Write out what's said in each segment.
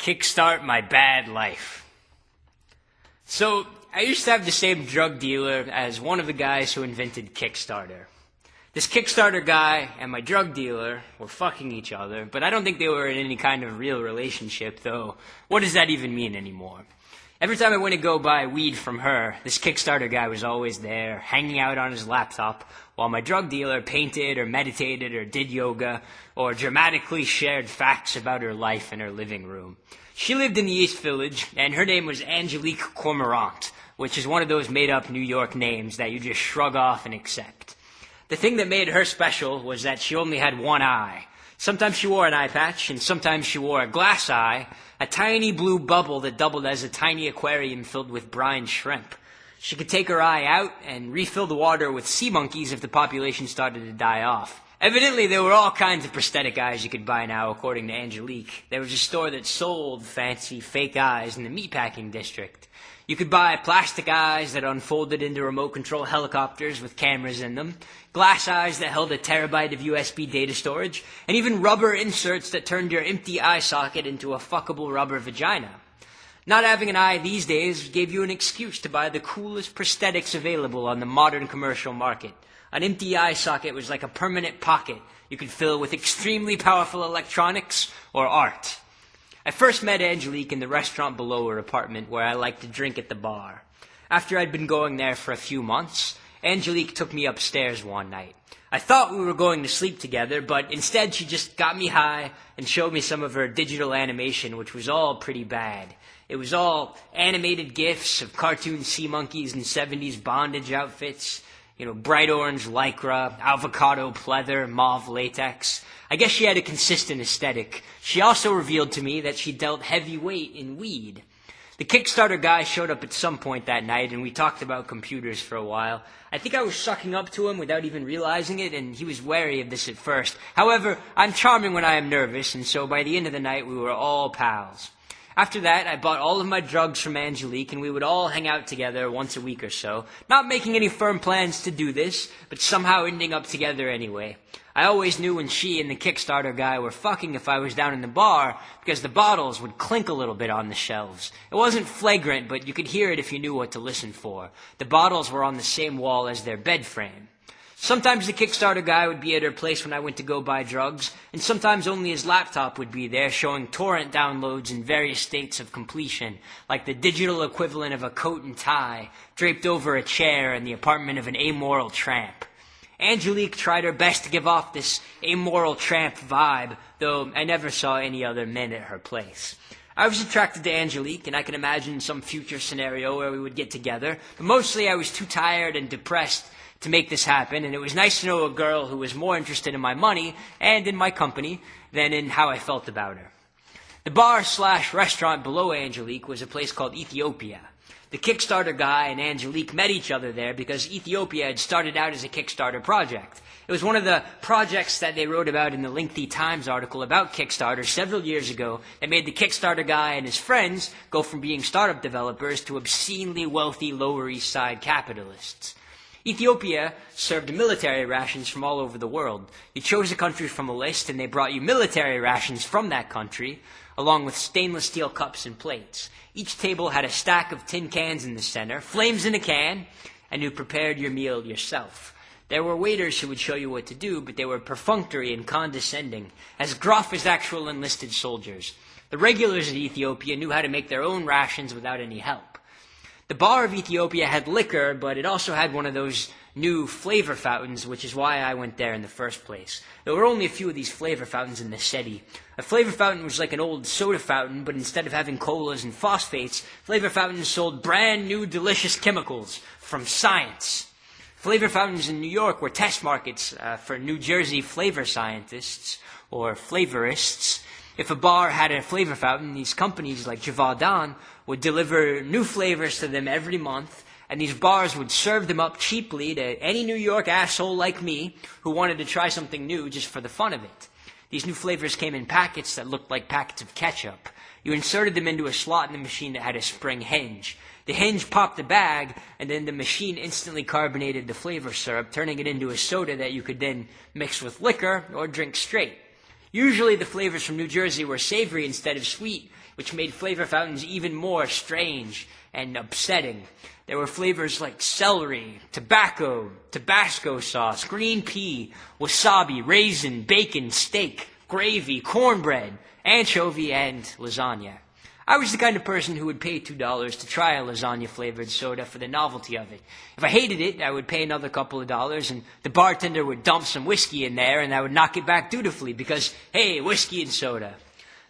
Kickstart my bad life. So, I used to have the same drug dealer as one of the guys who invented Kickstarter. This Kickstarter guy and my drug dealer were fucking each other, but I don't think they were in any kind of real relationship, though what does that even mean anymore? Every time I went to go buy weed from her, this Kickstarter guy was always there, hanging out on his laptop, while my drug dealer painted or meditated or did yoga, or dramatically shared facts about her life in her living room. She lived in the East Village, and her name was Angelique Cormorant, which is one of those made-up New York names that you just shrug off and accept. The thing that made her special was that she only had one eye. Sometimes she wore an eye patch, and sometimes she wore a glass eye, a tiny blue bubble that doubled as a tiny aquarium filled with brine shrimp. She could take her eye out and refill the water with sea monkeys if the population started to die off. Evidently, there were all kinds of prosthetic eyes you could buy now, according to Angelique. There was a store that sold fancy fake eyes in the meatpacking district. You could buy plastic eyes that unfolded into remote control helicopters with cameras in them, glass eyes that held a terabyte of USB data storage, and even rubber inserts that turned your empty eye socket into a fuckable rubber vagina. Not having an eye these days gave you an excuse to buy the coolest prosthetics available on the modern commercial market. An empty eye socket was like a permanent pocket you could fill with extremely powerful electronics or art. I first met Angelique in the restaurant below her apartment where I liked to drink at the bar. After I'd been going there for a few months, Angelique took me upstairs one night. I thought we were going to sleep together, but instead she just got me high and showed me some of her digital animation, which was all pretty bad. It was all animated GIFs of cartoon sea monkeys in 70s bondage outfits, bright orange lycra, avocado pleather, mauve latex. I guess she had a consistent aesthetic. She also revealed to me that she dealt heavyweight in weed. The Kickstarter guy showed up at some point that night, and we talked about computers for a while. I think I was sucking up to him without even realizing it, and he was wary of this at first. However, I'm charming when I am nervous, and so by the end of the night, we were all pals. After that, I bought all of my drugs from Angelique, and we would all hang out together once a week or so, not making any firm plans to do this, but somehow ending up together anyway. I always knew when she and the Kickstarter guy were fucking if I was down in the bar, because the bottles would clink a little bit on the shelves. It wasn't flagrant, but you could hear it if you knew what to listen for. The bottles were on the same wall as their bed frame. Sometimes the Kickstarter guy would be at her place when I went to go buy drugs, and sometimes only his laptop would be there showing torrent downloads in various states of completion, like the digital equivalent of a coat and tie draped over a chair in the apartment of an amoral tramp. Angelique tried her best to give off this amoral tramp vibe, though I never saw any other men at her place. I was attracted to Angelique, and I can imagine some future scenario where we would get together, but mostly I was too tired and depressed to make this happen, and it was nice to know a girl who was more interested in my money and in my company than in how I felt about her. The bar/restaurant below Angelique was a place called Ethiopia. The Kickstarter guy and Angelique met each other there because Ethiopia had started out as a Kickstarter project. It was one of the projects that they wrote about in the lengthy Times article about Kickstarter several years ago that made the Kickstarter guy and his friends go from being startup developers to obscenely wealthy Lower East Side capitalists. Ethiopia served military rations from all over the world. You chose a country from a list, and they brought you military rations from that country, along with stainless steel cups and plates. Each table had a stack of tin cans in the center, flames in a can, and you prepared your meal yourself. There were waiters who would show you what to do, but they were perfunctory and condescending, as gruff as actual enlisted soldiers. The regulars of Ethiopia knew how to make their own rations without any help. The bar of Ethiopia had liquor, but it also had one of those new flavor fountains, which is why I went there in the first place. There were only a few of these flavor fountains in the city. A flavor fountain was like an old soda fountain, but instead of having colas and phosphates, flavor fountains sold brand new delicious chemicals from science. Flavor fountains in New York were test markets for New Jersey flavor scientists, or flavorists. If a bar had a flavor fountain, these companies like Javadon would deliver new flavors to them every month, and these bars would serve them up cheaply to any New York asshole like me who wanted to try something new just for the fun of it. These new flavors came in packets that looked like packets of ketchup. You inserted them into a slot in the machine that had a spring hinge. The hinge popped the bag, and then the machine instantly carbonated the flavor syrup, turning it into a soda that you could then mix with liquor or drink straight. Usually the flavors from New Jersey were savory instead of sweet, which made flavor fountains even more strange and upsetting. There were flavors like celery, tobacco, Tabasco sauce, green pea, wasabi, raisin, bacon, steak, gravy, cornbread, anchovy, and lasagna. I was the kind of person who would pay $2 to try a lasagna-flavored soda for the novelty of it. If I hated it, I would pay another couple of dollars, and the bartender would dump some whiskey in there, and I would knock it back dutifully because, hey, whiskey and soda.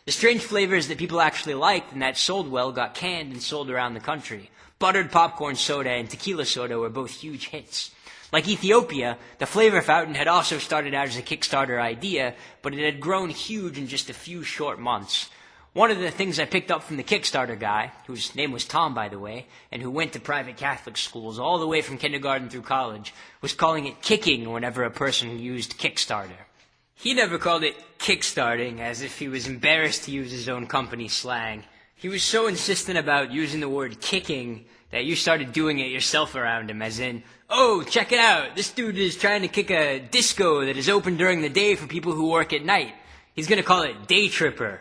The strange flavors that people actually liked and that sold well got canned and sold around the country. Buttered popcorn soda and tequila soda were both huge hits. Like Ethiopia, the flavor fountain had also started out as a Kickstarter idea, but it had grown huge in just a few short months. One of the things I picked up from the Kickstarter guy, whose name was Tom, by the way, and who went to private Catholic schools all the way from kindergarten through college, was calling it kicking whenever a person used Kickstarter. He never called it kickstarting, as if he was embarrassed to use his own company slang. He was so insistent about using the word kicking that you started doing it yourself around him, as in, oh, check it out, this dude is trying to kick a disco that is open during the day for people who work at night. He's going to call it day tripper.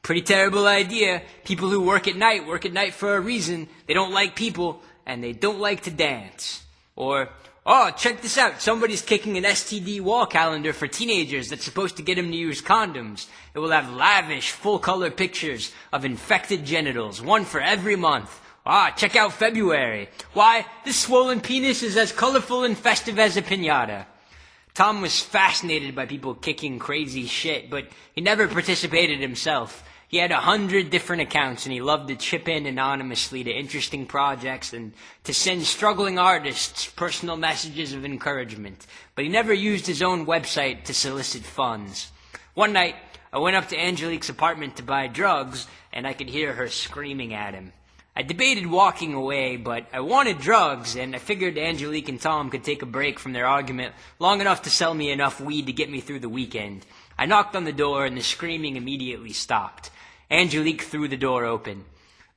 Pretty terrible idea. People who work at night for a reason. They don't like people, and they don't like to dance. Or, oh, check this out. Somebody's kicking an STD wall calendar for teenagers that's supposed to get them to use condoms. It will have lavish, full-color pictures of infected genitals, one for every month. Ah, check out February. Why, this swollen penis is as colorful and festive as a piñata. Tom was fascinated by people kicking crazy shit, but he never participated himself. He had 100 different accounts, and he loved to chip in anonymously to interesting projects and to send struggling artists personal messages of encouragement. But he never used his own website to solicit funds. One night, I went up to Angelique's apartment to buy drugs, and I could hear her screaming at him. I debated walking away, but I wanted drugs, and I figured Angelique and Tom could take a break from their argument long enough to sell me enough weed to get me through the weekend. I knocked on the door, and the screaming immediately stopped. Angelique threw the door open.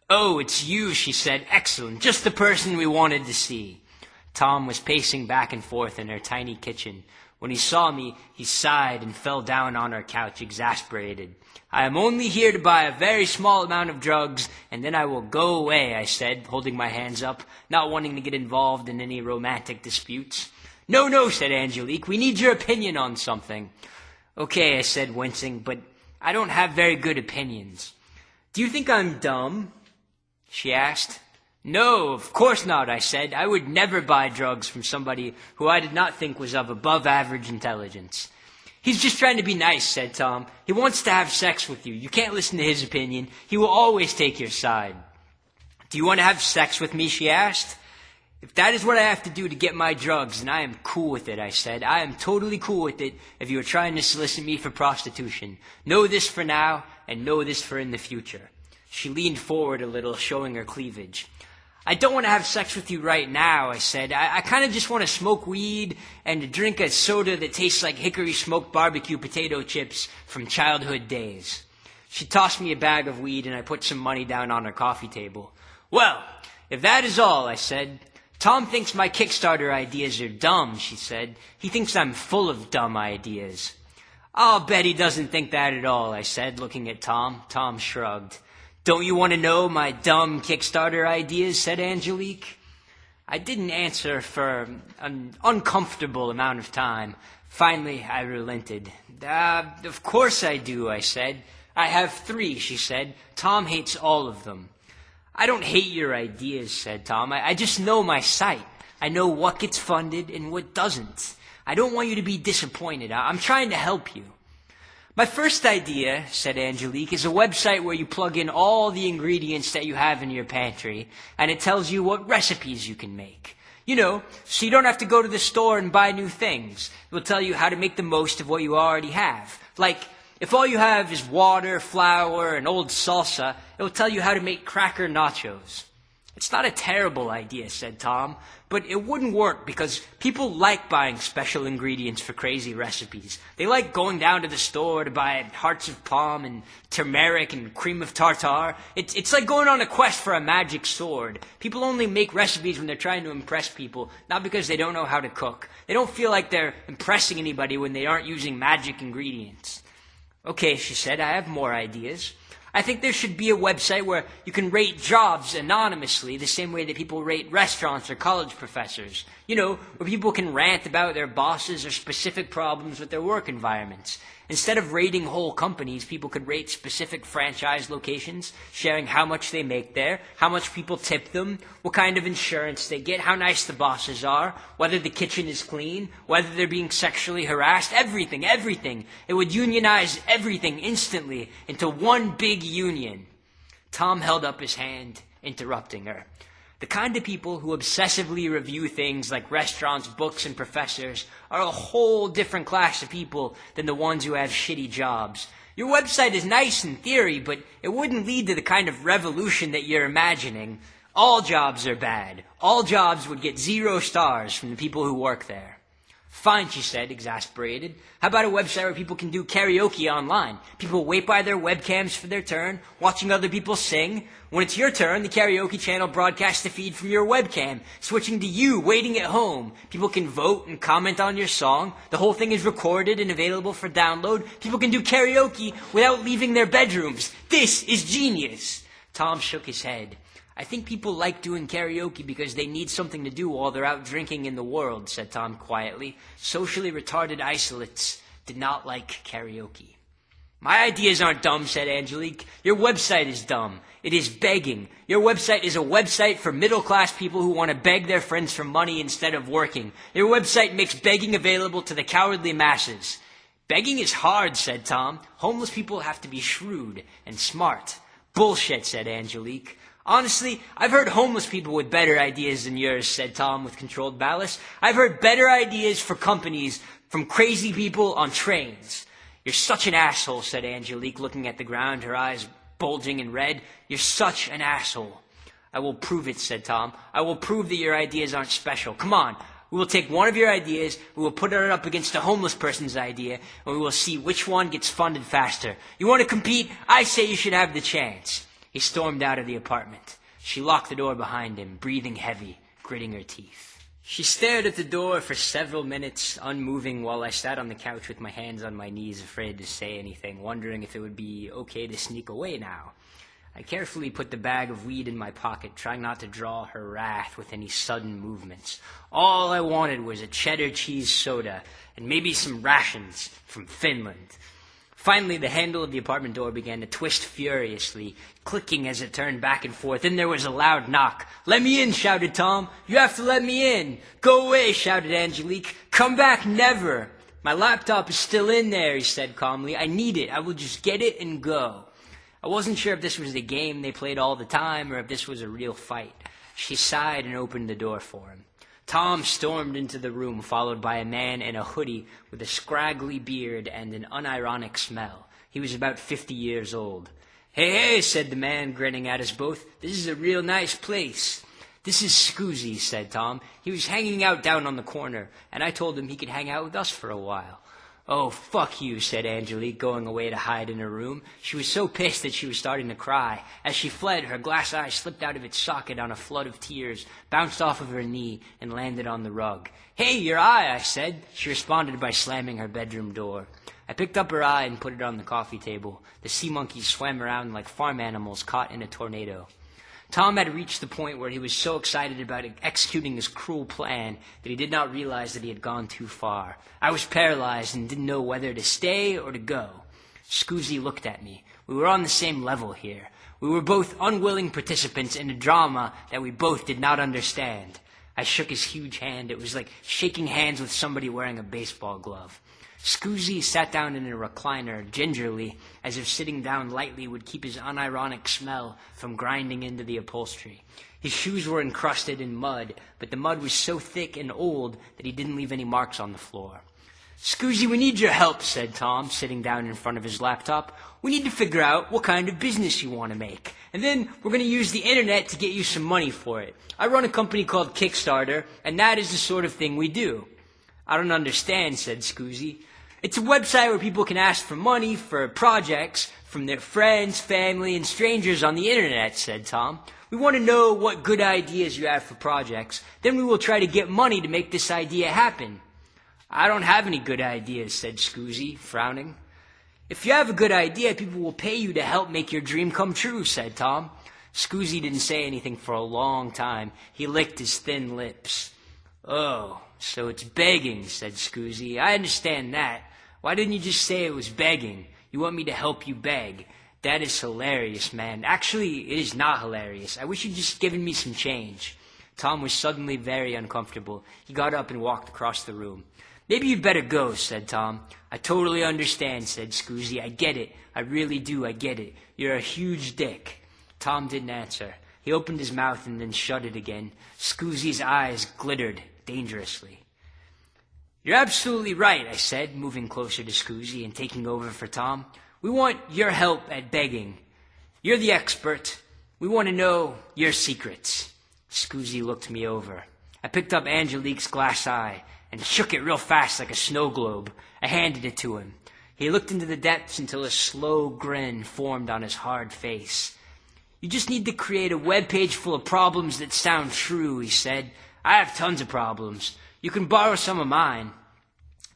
Oh, it's you, she said. Excellent. Just the person we wanted to see. Tom was pacing back and forth in her tiny kitchen. When he saw me, he sighed and fell down on our couch, exasperated. I am only here to buy a very small amount of drugs, and then I will go away, I said, holding my hands up, not wanting to get involved in any romantic disputes. No, no, said Angelique. We need your opinion on something. Okay, I said, wincing, but I don't have very good opinions. Do you think I'm dumb? She asked. No, of course not, I said. I would never buy drugs from somebody who I did not think was of above-average intelligence. He's just trying to be nice, said Tom. He wants to have sex with you. You can't listen to his opinion. He will always take your side. Do you want to have sex with me, she asked. If that is what I have to do to get my drugs, then I am cool with it, I said. I am totally cool with it if you are trying to solicit me for prostitution. Know this for now, and know this for in the future. She leaned forward a little, showing her cleavage. I don't want to have sex with you right now, I said. I kind of just want to smoke weed and drink a soda that tastes like hickory smoked barbecue potato chips from childhood days. She tossed me a bag of weed, and I put some money down on her coffee table. Well, if that is all, I said. Tom thinks my Kickstarter ideas are dumb, she said. He thinks I'm full of dumb ideas. I'll bet he doesn't think that at all, I said, looking at Tom. Tom shrugged. Don't you want to know my dumb Kickstarter ideas, said Angelique. I didn't answer for an uncomfortable amount of time. Finally, I relented. Of course I do, I said. I have 3, she said. Tom hates all of them. I don't hate your ideas, said Tom. I just know my site. I know what gets funded and what doesn't. I don't want you to be disappointed. I'm trying to help you. My first idea, said Angelique, is a website where you plug in all the ingredients that you have in your pantry, and it tells you what recipes you can make. You know, so you don't have to go to the store and buy new things. It will tell you how to make the most of what you already have. Like, if all you have is water, flour, and old salsa, it will tell you how to make cracker nachos. It's not a terrible idea, said Tom, but it wouldn't work because people like buying special ingredients for crazy recipes. They like going down to the store to buy hearts of palm and turmeric and cream of tartar. It's like going on a quest for a magic sword. People only make recipes when they're trying to impress people, not because they don't know how to cook. They don't feel like they're impressing anybody when they aren't using magic ingredients. Okay, she said, I have more ideas. I think there should be a website where you can rate jobs anonymously, the same way that people rate restaurants or college professors. You know, where people can rant about their bosses or specific problems with their work environments. Instead of rating whole companies, people could rate specific franchise locations, sharing how much they make there, how much people tip them, what kind of insurance they get, how nice the bosses are, whether the kitchen is clean, whether they're being sexually harassed, everything. It would unionize everything instantly into one big union. Tom held up his hand, interrupting her. The kind of people who obsessively review things like restaurants, books, and professors are a whole different class of people than the ones who have shitty jobs. Your website is nice in theory, but it wouldn't lead to the kind of revolution that you're imagining. All jobs are bad. All jobs would get 0 stars from the people who work there. Fine, she said, exasperated. How about a website where people can do karaoke online? People wait by their webcams for their turn, watching other people sing. When it's your turn, the karaoke channel broadcasts the feed from your webcam, switching to you waiting at home. People can vote and comment on your song. The whole thing is recorded and available for download. People can do karaoke without leaving their bedrooms. This is genius. Tom shook his head. I think people like doing karaoke because they need something to do while they're out drinking in the world, said Tom quietly. Socially retarded isolates did not like karaoke. My ideas aren't dumb, said Angelique. Your website is dumb. It is begging. Your website is a website for middle-class people who want to beg their friends for money instead of working. Your website makes begging available to the cowardly masses. Begging is hard, said Tom. Homeless people have to be shrewd and smart. Bullshit, said Angelique. Honestly, I've heard homeless people with better ideas than yours, said Tom with controlled malice. I've heard better ideas for companies from crazy people on trains. You're such an asshole, said Angelique, looking at the ground, her eyes bulging in red. You're such an asshole. I will prove it, said Tom. I will prove that your ideas aren't special. Come on. We will take one of your ideas, we will put it up against a homeless person's idea, and we will see which one gets funded faster. You want to compete? I say you should have the chance. He stormed out of the apartment. She locked the door behind him, breathing heavy, gritting her teeth. She stared at the door for several minutes, unmoving, while I sat on the couch with my hands on my knees, afraid to say anything, wondering if it would be okay to sneak away now. I carefully put the bag of weed in my pocket, trying not to draw her wrath with any sudden movements. All I wanted was a cheddar cheese soda, and maybe some rations from Finland. Finally, the handle of the apartment door began to twist furiously, clicking as it turned back and forth. Then there was a loud knock. "Let me in," shouted Tom. "You have to let me in." "Go away," shouted Angelique. "Come back, never." "My laptop is still in there," he said calmly. "I need it. I will just get it and go." I wasn't sure if this was the game they played all the time or if this was a real fight. She sighed and opened the door for him. Tom stormed into the room, followed by a man in a hoodie with a scraggly beard and an unironic smell. He was about 50 years old. Hey, said the man, grinning at us both. "This is a real nice place." "This is Scoozy," said Tom. "He was hanging out down on the corner, and I told him he could hang out with us for a while." "Oh, fuck you," said Angelique, going away to hide in her room. She was so pissed that she was starting to cry. As she fled, her glass eye slipped out of its socket on a flood of tears, bounced off of her knee, and landed on the rug. "Hey, your eye," I said. She responded by slamming her bedroom door. I picked up her eye and put it on the coffee table. The sea monkeys swam around like farm animals caught in a tornado. Tom had reached the point where he was so excited about executing his cruel plan that he did not realize that he had gone too far. I was paralyzed and didn't know whether to stay or to go. Scoozy looked at me. We were on the same level here. We were both unwilling participants in a drama that we both did not understand. I shook his huge hand. It was like shaking hands with somebody wearing a baseball glove. Scoozy sat down in a recliner, gingerly, as if sitting down lightly would keep his unironic smell from grinding into the upholstery. His shoes were encrusted in mud, but the mud was so thick and old that he didn't leave any marks on the floor. "Scoozy, we need your help," said Tom, sitting down in front of his laptop. "We need to figure out what kind of business you want to make, and then we're going to use the internet to get you some money for it. I run a company called Kickstarter, and that is the sort of thing we do." "I don't understand," said Scoozy. "It's a website where people can ask for money for projects from their friends, family, and strangers on the internet," said Tom. "We want to know what good ideas you have for projects. Then we will try to get money to make this idea happen." "I don't have any good ideas," said Scoozy, frowning. "If you have a good idea, people will pay you to help make your dream come true," said Tom. Scoozy didn't say anything for a long time. He licked his thin lips. "Oh, so it's begging," said Scoozy. "I understand that. Why didn't you just say it was begging? You want me to help you beg. That is hilarious, man. Actually, it is not hilarious. I wish you'd just given me some change." Tom was suddenly very uncomfortable. He got up and walked across the room. "Maybe you'd better go," said Tom. "I totally understand," said Scoozy. "I get it. I really do. I get it. You're a huge dick." Tom didn't answer. He opened his mouth and then shut it again. Scoozy's eyes glittered dangerously. "You're absolutely right," I said, moving closer to Scoozy and taking over for Tom. "We want your help at begging. You're the expert. We want to know your secrets." Scoozy looked me over. I picked up Angelique's glass eye and shook it real fast like a snow globe. I handed it to him. He looked into the depths until a slow grin formed on his hard face. "You just need to create a webpage full of problems that sound true," he said. "I have tons of problems. You can borrow some of mine."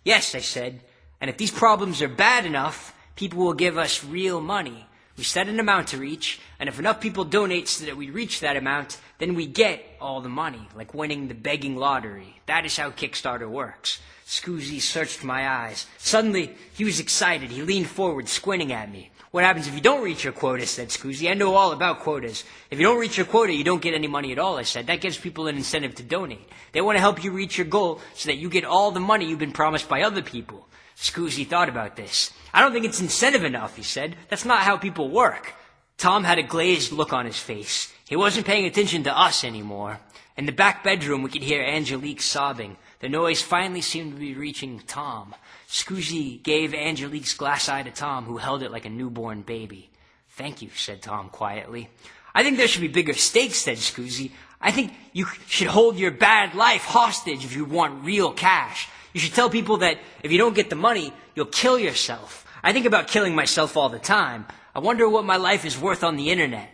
"Yes," I said, "and if these problems are bad enough, people will give us real money. We set an amount to reach, and if enough people donate so that we reach that amount, then we get all the money, like winning the begging lottery. That is how Kickstarter works." Scoozy searched my eyes. Suddenly, he was excited. He leaned forward, squinting at me. "What happens if you don't reach your quota?" said Scoozy. "I know all about quotas. If you don't reach your quota, you don't get any money at all," I said. "That gives people an incentive to donate. They want to help you reach your goal so that you get all the money you've been promised by other people." Scoozy thought about this. "I don't think it's incentive enough," he said. "That's not how people work." Tom had a glazed look on his face. He wasn't paying attention to us anymore. In the back bedroom, we could hear Angelique sobbing. The noise finally seemed to be reaching Tom. Scoozy gave Angelique's glass eye to Tom, who held it like a newborn baby. "Thank you," said Tom quietly. "I think there should be bigger stakes," said Scoozy. "I think you should hold your bad life hostage if you want real cash. You should tell people that if you don't get the money, you'll kill yourself. I think about killing myself all the time. I wonder what my life is worth on the internet.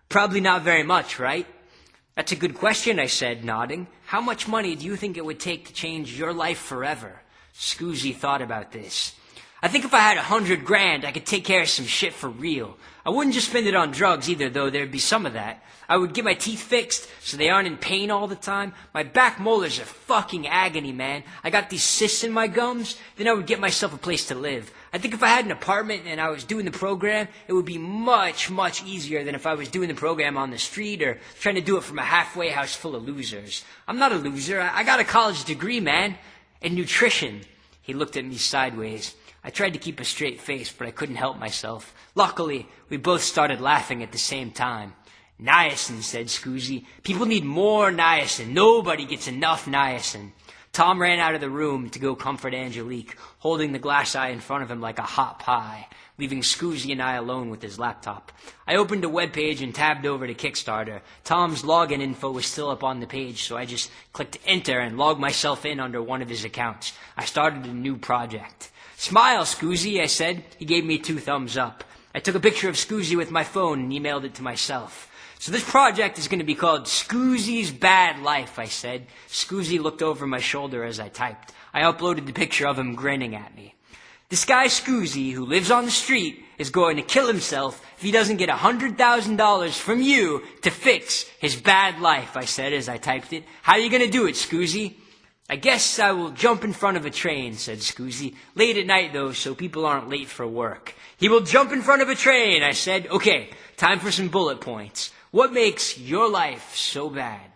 Probably not very much, right?" "That's a good question," I said, nodding. "How much money do you think it would take to change your life forever?" Scoozy thought about this. "I think if I had 100 grand, I could take care of some shit for real. I wouldn't just spend it on drugs either, though there'd be some of that. I would get my teeth fixed so they aren't in pain all the time. My back molars are fucking agony, man. I got these cysts in my gums. Then I would get myself a place to live. I think if I had an apartment and I was doing the program, it would be much, much easier than if I was doing the program on the street or trying to do it from a halfway house full of losers. I'm not a loser. I got a college degree, man. In nutrition." He looked at me sideways. I tried to keep a straight face, but I couldn't help myself. Luckily, we both started laughing at the same time. "Niacin," said Scoozy. "People need more niacin. Nobody gets enough niacin." Tom ran out of the room to go comfort Angelique, holding the glass eye in front of him like a hot pie, leaving Scoozy and I alone with his laptop. I opened a webpage and tabbed over to Kickstarter. Tom's login info was still up on the page, so I just clicked enter and logged myself in under one of his accounts. I started a new project. "Smile, Scoozy," I said. He gave me 2 thumbs up. I took a picture of Scoozy with my phone and emailed it to myself. "So this project is going to be called Scoozy's Bad Life," I said. Scoozy looked over my shoulder as I typed. I uploaded the picture of him grinning at me. "This guy Scoozy, who lives on the street, is going to kill himself if he doesn't get $100,000 from you to fix his bad life," I said as I typed it. "How are you going to do it, Scoozy?" "I guess I will jump in front of a train," said Scoozy. "Late at night, though, so people aren't late for work." "He will jump in front of a train," I said. "Okay, time for some bullet points. What makes your life so bad?"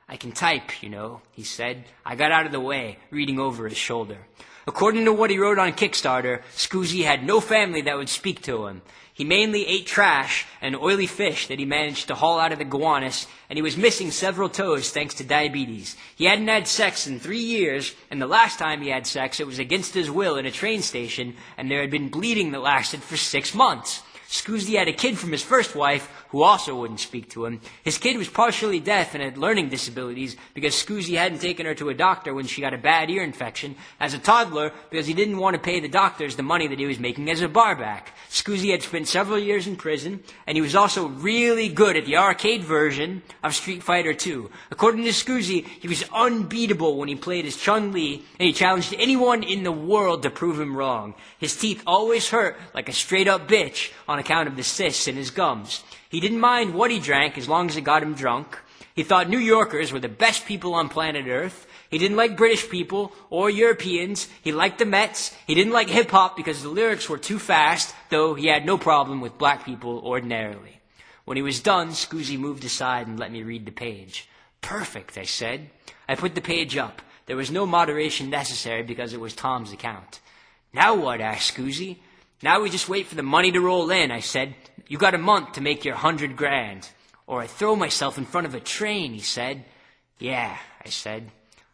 "I can type, you know," he said. I got out of the way, reading over his shoulder. According to what he wrote on Kickstarter, Scoozy had no family that would speak to him. He mainly ate trash and oily fish that he managed to haul out of the Gowanus, and he was missing several toes thanks to diabetes. He hadn't had sex in 3 years, and the last time he had sex, it was against his will in a train station, and there had been bleeding that lasted for 6 months. Scoozy had a kid from his first wife who also wouldn't speak to him. His kid was partially deaf and had learning disabilities because Scoozy hadn't taken her to a doctor when she got a bad ear infection as a toddler because he didn't want to pay the doctors the money that he was making as a barback. Scoozy had spent several years in prison, and he was also really good at the arcade version of Street Fighter II. According to Scoozy, he was unbeatable when he played as Chun-Li, and he challenged anyone in the world to prove him wrong. His teeth always hurt like a straight-up bitch on account of the cysts in his gums. He didn't mind what he drank as long as it got him drunk. He thought New Yorkers were the best people on planet Earth. He didn't like British people or Europeans. He liked the Mets. He didn't like hip-hop because the lyrics were too fast, though he had no problem with black people ordinarily. When he was done, Scoozy moved aside and let me read the page. "Perfect," I said. I put the page up. There was no moderation necessary because it was Tom's account. "Now what?" asked Scoozy. "Now we just wait for the money to roll in," I said. "You got a month to make your 100 grand. Or I throw myself in front of a train," he said. "Yeah," I said.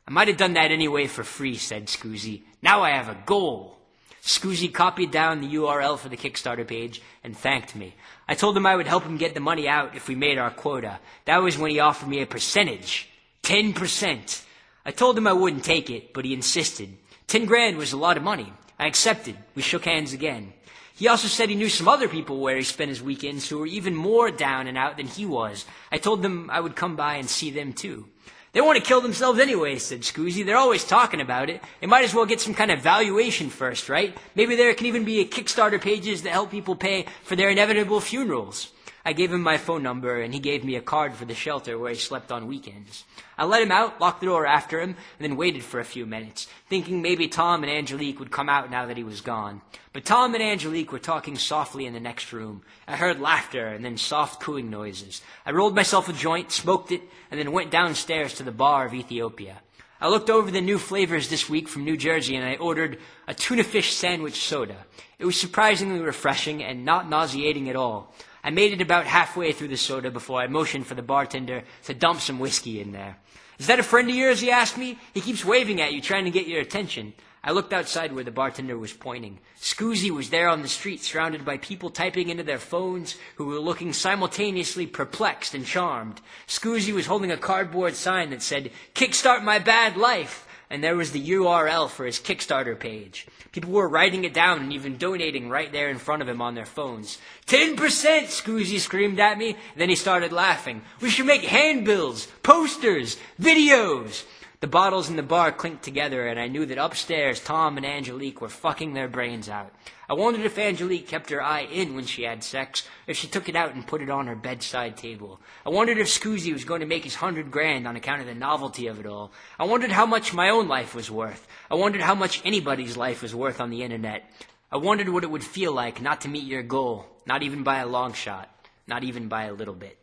"I might have done that anyway for free," said Scoozy. "Now I have a goal." Scoozy copied down the URL for the Kickstarter page and thanked me. I told him I would help him get the money out if we made our quota. That was when he offered me a percentage. 10%. I told him I wouldn't take it, but he insisted. 10 grand was a lot of money. I accepted. We shook hands again. He also said he knew some other people where he spent his weekends who were even more down and out than he was. I told them I would come by and see them too. "They want to kill themselves anyway," said Scoozy. "They're always talking about it. They might as well get some kind of valuation first, right? Maybe there can even be Kickstarter pages that help people pay for their inevitable funerals." I gave him my phone number, and he gave me a card for the shelter where he slept on weekends. I let him out, locked the door after him, and then waited for a few minutes, thinking maybe Tom and Angelique would come out now that he was gone. But Tom and Angelique were talking softly in the next room. I heard laughter and then soft cooing noises. I rolled myself a joint, smoked it, and then went downstairs to the bar of Ethiopia. I looked over the new flavors this week from New Jersey, and I ordered a tuna fish sandwich soda. It was surprisingly refreshing and not nauseating at all. I made it about halfway through the soda before I motioned for the bartender to dump some whiskey in there. "Is that a friend of yours?" he asked me. "He keeps waving at you, trying to get your attention." I looked outside where the bartender was pointing. Scoozy was there on the street, surrounded by people typing into their phones who were looking simultaneously perplexed and charmed. Scoozy was holding a cardboard sign that said, "Kickstart my bad life," and there was the URL for his Kickstarter page. People were writing it down and even donating right there in front of him on their phones. 10%, Scoozy screamed at me, and then he started laughing. "We should make handbills, posters, videos." The bottles in the bar clinked together, and I knew that upstairs Tom and Angelique were fucking their brains out. I wondered if Angelique kept her eye in when she had sex, or if she took it out and put it on her bedside table. I wondered if Scoozy was going to make his 100 grand on account of the novelty of it all. I wondered how much my own life was worth. I wondered how much anybody's life was worth on the internet. I wondered what it would feel like not to meet your goal, not even by a long shot, not even by a little bit.